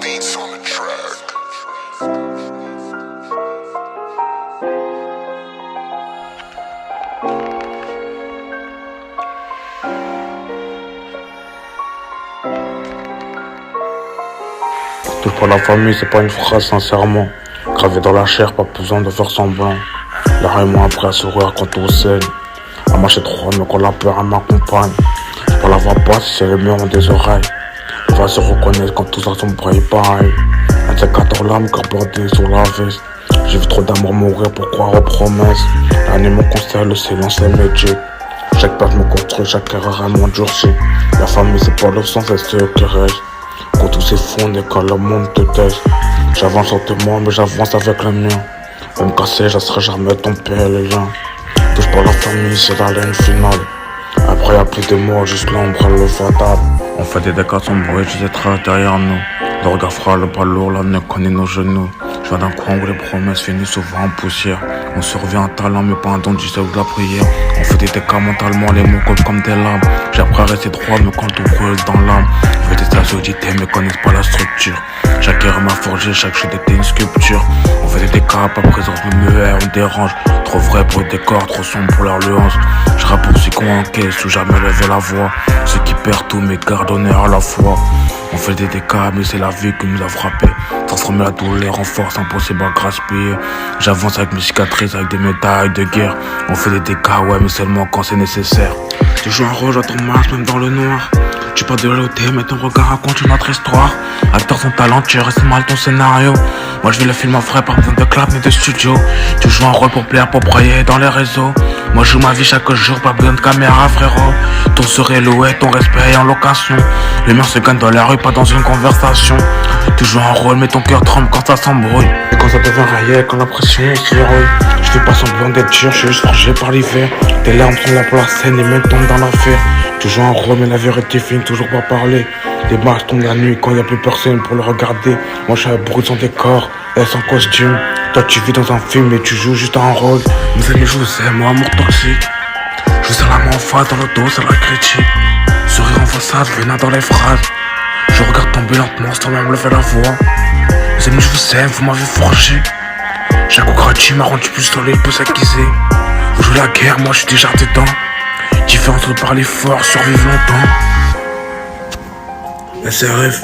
Beats on the track. Touche pas la famille, c'est pas une phrase sincèrement. Gravé dans la chair, pas besoin de faire semblant. La et moi après à sourire quand tout saigne. À marcher trop, mais quand la peur elle m'accompagne. Je la vois pas si c'est les murs ont des oreilles. On va se reconnaître quand tout ça sombre et pareil. Un de ces 14 lames carbordées sur la veste. J'ai vu trop d'amour mourir pour croire aux promesses. L'année me conseille, le silence est médic. Chaque page me construit, chaque erreur est m'endurci. La famille c'est pas le sang, c'est ce qui reste. Quand tout s'effondre et quand le monde te teste. J'avance lentement mais j'avance avec le mien. Même cassé, je serai jamais ton père les liens. Touche pas la famille, c'est la ligne finale. Après y'a plus de mots, juste l'ombre et le fatal. On fait des dégâts sombres et juste être derrière nous. Le regard fera le pas lourd, la ne connaît nos genoux. Je viens d'un coin où les promesses finissent souvent en poussière. On survit un talent mais pas un don du sel ou de la prière. On fait des dégâts mentalement, les mots collent comme des lames. J'ai appris à rester droit mais quand tout brûle dans l'âme. Je veux des auditer mais connaissent pas la structure. Chaque erreur m'a forgé, chaque chute était une sculpture. On fait des dégâts, pas présence mais muet, on dérange. Trop vrai pour le décor, trop sombre pour leur louange. Je rappe pour ceux qu'on encaisse ou jamais lever la voix. Ceux qui perdent tout mais gardent honneur à la fois. On fait des dégâts mais c'est la vie qui nous a frappé. Transformer la douleur en force, impossible à gaspiller. J'avance avec mes cicatrices, avec des médailles de guerre. On fait des dégâts, ouais mais seulement quand c'est nécessaire. Tu joues un rôle dans ton masque, même dans le noir. Tu parles de l'auté, mais ton regard raconte une autre histoire. Acteur son talent, tu restes mal ton scénario. Moi je vis le film en vrai, pas besoin de clap ni de studio. Tu joues un rôle pour plaire, pour broyer dans les réseaux. Moi je joue ma vie chaque jour, pas besoin de caméra frérot. Ton sourire loué, ton respect est en location. Les murs se gagnent dans la rue, pas dans une conversation. Tu joues un rôle, mais ton cœur tremble quand ça s'embrouille. Et quand ça devient réel, quand la pression s'éroule. Je fais pas semblant d'être dur, je suis juste forgé par l'hiver. Tes larmes prennent la place scène et même tombent dans l'affaire. Tu joues un rôle mais la vérité finit toujours pas parler. Les masques tombent la nuit quand y a plus personne pour le regarder. Moi je suis un bruit sans décor, elle sans costume. Toi tu vis dans un film et tu joues juste un rôle. Mes amis je vous aime, moi amour toxique. Je vous serre la main en face dans le dos, c'est la critique. Sourire en façade, venin dans les phrases. Je regarde tomber lentement sans même lever la voix. Mes amis je vous aime, vous m'avez forgé. Chaque coup gratuit m'a rendu plus solide, plus aiguisé. Vous jouez la guerre, moi je suis déjà dedans. Différence de parler fort, survivre longtemps. SRF